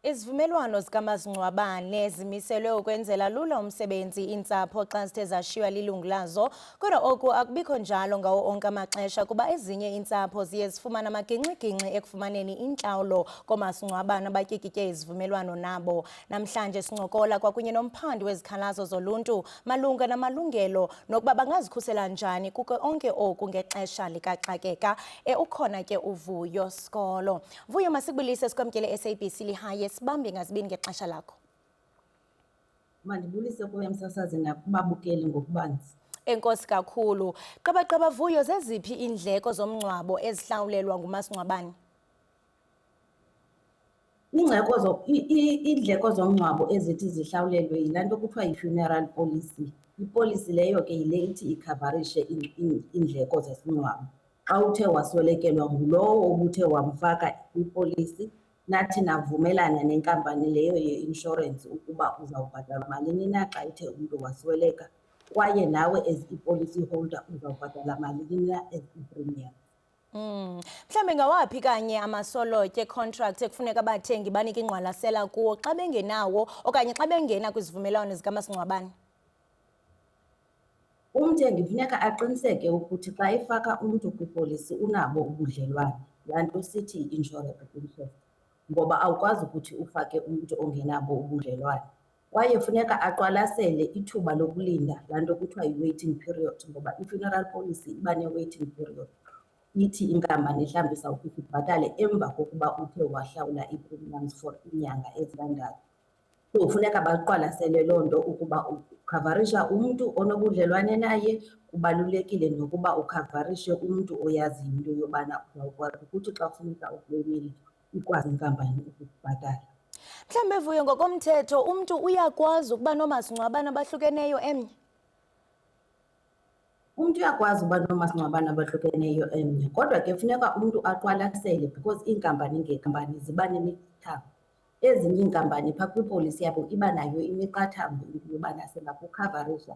Izivumelwano zikamasingcwabane zimiselwe ukwenzela lula umsebenzi iintsapho xa zithe zashiywa lilungu lazo, kodwa oku akubikho njalo ngawo onke amaxesha kuba ezinye iintsapho ziye zifumana amagingxi-gingxi ekufumaneni intlawulo koomasingcwabane abatyikitye izivumelwano nabo. Namhlanje sincokola kwakunye nomphandi wezikhalazo zoluntu malunga namalungelo nokuba bangazikhusela njani kuko onke oku ngexesha likaxakeka. Ukhona ke uVuyo Skolo. Vuyo, masikubulise sikwamkele SABC Lihaye, sibambe ngazibini ngexesha lakho. Mandibulise kuwe msasazi nakubabukeli ngokubanzi. Enkosi kakhulu. Qabaqaba Vuyo, zeziphi iindleko zomngcwabo ezihlawulelwa ngumasingcwabane? Iindleko zomngcwabo ezithi zihlawulelwe yilaa nto kuthiwa yi-funeral policy. Ipolisi leyo ke yile ithi ikhavarishe iindleko zesingcwabo. Xa uthe waswelekelwa ngulowo obuthe wamfaka kwipolisi, nathi navumelana nenkampani leyo ye-inshorensi ukuba uzawubhatala malini na xa ithe umntu wasweleka, kwaye nawe as i-policy holder uzawubhatala malini na as i-premium. Mhlawumbe ngawaphi kanye amasolotye contract ekufuneka abathengi banike ingqwalasela kuwo xa bengenawo okanye xa bengena kwizivumelwano zikamasingcwabane? Umthengi funeka aqiniseke ukuthi xa efaka umntu kwipolisi unabo ubudlelwane, laa nto sithi yi-insurance interest, ngoba awukwazi ukuthi ufake umntu ongenabo ubudlelwane. Kwaye funeka aqwalasele ithuba lokulinda, laa nto kuthiwa yi-waiting period, ngoba i-funeral policy iba ne-waiting period. Ithi inkampani mhlawumbi izawukuthi ibhatale emva kokuba uthe wahlawula ii-premiums for iinyanga ezintandathu. So funeka baqwalasele loo nto ukuba ukhavarisha umntu onobudlelwane naye, kubalulekile nokuba ukhavarishe umntu oyaziyo into yobana uzawukwazi ukuthi xa kufuneka ukleyimile ikwazi inkampani ukukubhatala. Mhlawumbe Vuyo, ngokomthetho umntu uyakwazi ukuba noomasingcwabane abahlukeneyo emnye? Umntu uyakwazi uba noomasingcwabane abahlukeneyo emnye, kodwa ke funeka umntu aqwalasele because iinkampani ngeenkampani ziba nemiqathango. Ezinye iinkampani phaa kwipolisi yabo iba nayo imiqathango into yobana singakukhavarisha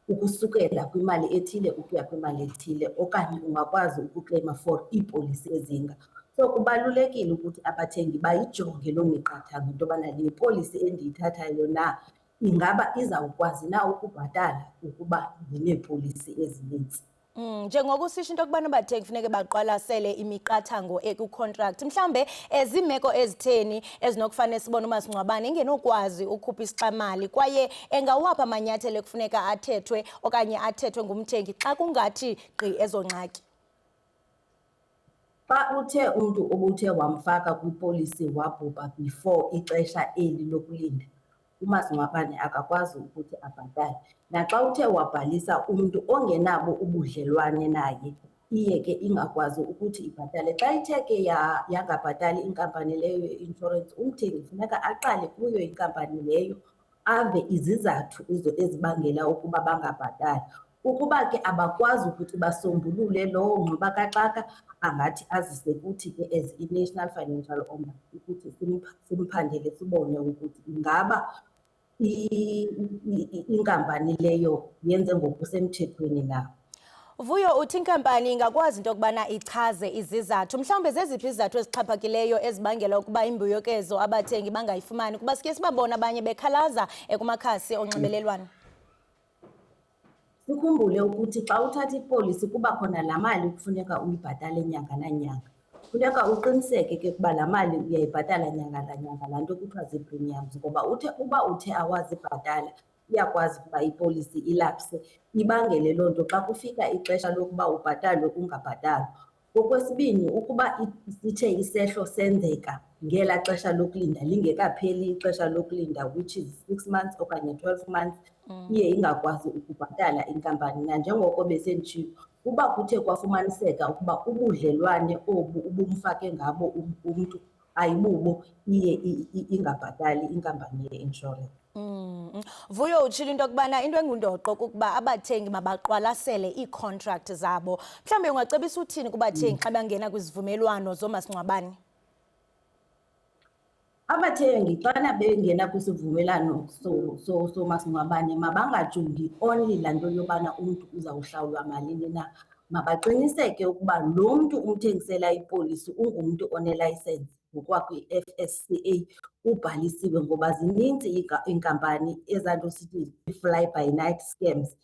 ukusukela kwimali ethile ukuya kwimali ethile, okanye ungakwazi ukukleyima for iipolisi ezinga. So kubalulekile ukuthi abathengi bayijonge loo miqathango into yobana le polisi endiyithathayo na ingaba izawukwazi na ukubhatala ukuba ndineepolisi ezinintsi. Njengoko usisho into yokubana abathengi funeke baqwalasele imiqathango ekwi-contract, mhlawumbe ziimeko ezitheni ezinokufanele sibone umasingcwabane engenokwazi ukhupha isixamali, kwaye engawaphi amanyathelo ekufuneka athethwe okanye athethwe ngumthengi xa kungathi gqi ezo ngxaki? Xa uthe umntu obuthe wamfaka kwipolisi wabhubha before ixesha eli lokulinda, umasingcwabane akakwazi ukuthi abhatale. Naxa uthe wabhalisa umntu ongenabo ubudlelwane naye, iye ke ingakwazi ukuthi ibhatale. Xa ithe ke yangabhatali inkampani leyo ye-inshorensi, umthengi funeka aqale kuyo inkampani leyo ave izizathu ezibangela ukuba bangabhatali. Ukuba ke abakwazi ukuthi basombulule lowo ngxubakaxaka, angathi azise kuthi ke as i-National Financial Ombudsman ukuthi simphandele sibone ukuthi ingaba inkampani leyo yenze ngokusemthethweni na. Vuyo, uthi inkampani ingakwazi into yokubana ichaze izizathu. Mhlawumbe zeziphi izizathu ezixhaphakileyo ezibangela ukuba imbuyekezo abathengi bangayifumani, kuba sike sibabona abanye bekhalaza kumakhasi onxibelelwano? Sikhumbule ukuthi xa uthatha ipolisi kuba khona laa mali kufuneka uyibhatale nyanga nanyanga. Funeka uqiniseke ke ukuba laa mali uyayibhatala nyanga nanyanga, laa nto kuthiwa zii-premiums, ngoba uba uthe awazibhatala iyakwazi ukuba ipolisi ilapse, ibangele loo nto xa kufika ixesha lokuba ubhatalwe ungabhatalwa. Okwesibini, ukuba sithe isehlo senzeka ngelaa xesha lokulinda lingekapheli ixesha lokulinda, which is 6 months okanye 12 months, iye ingakwazi ukubhatala inkampani. Nanjengoko besenditshilo, uba kuthe kwafumaniseka ukuba ubudlelwane obu ubumfake ngabo umntu ayibubo, iye ingabhatali inkampani ye-inshorensi. Vuyo, utshilo into yokubana into engundoqo kukuba abathengi mabaqwalasele ii-contract zabo. Mhlawumbe ungacebisa uthini kubathengi xa bangena kwizivumelwano zoomasingcwabane? Abathengi xana bengena kwisivumelano somasingcwabane mabangajongi only laa nto yobana umntu uzawuhlawulwa malini na. Mabaqiniseke ukuba lo mntu umthengisela ipolisi ungumntu onelayisensi ngokwakwi-FSCA, ubhalisiwe, ngoba zininzi iinkampani ezanto sithi fly by night scams.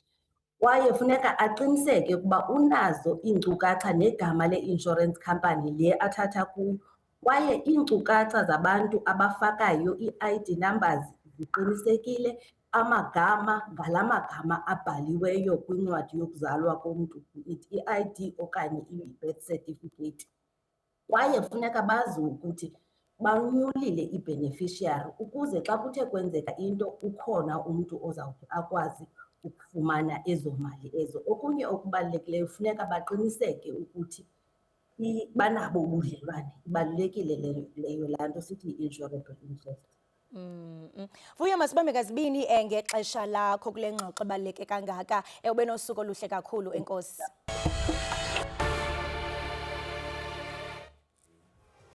Kwaye funeka aqiniseke ukuba unazo iinkcukacha negama le-insurance company le athatha kuyo, kwaye iinkcukacha zabantu abafakayo, ii-ID numbers ziqinisekile, amagama ngala magama abhaliweyo kwincwadi yokuzalwa komntu, i-ID okanye i-birth certificate. Kwaye funeka bazi ukuthi banyulile i-beneficiary ukuze xa kuthe kwenzeka into ukhona umntu ozawuthi akwazi ukufumana ezo mali ezo. Okunye okubalulekileyo funeka baqiniseke ukuthi banabo ubudlelwane. Ibalulekile leyo laa nto sithi yi-insurable interest. Vuyo, masibambe kazibini ngexesha lakho kule ngxoxo ebaluleke kangaka. Ube nosuku oluhle kakhulu, enkosi.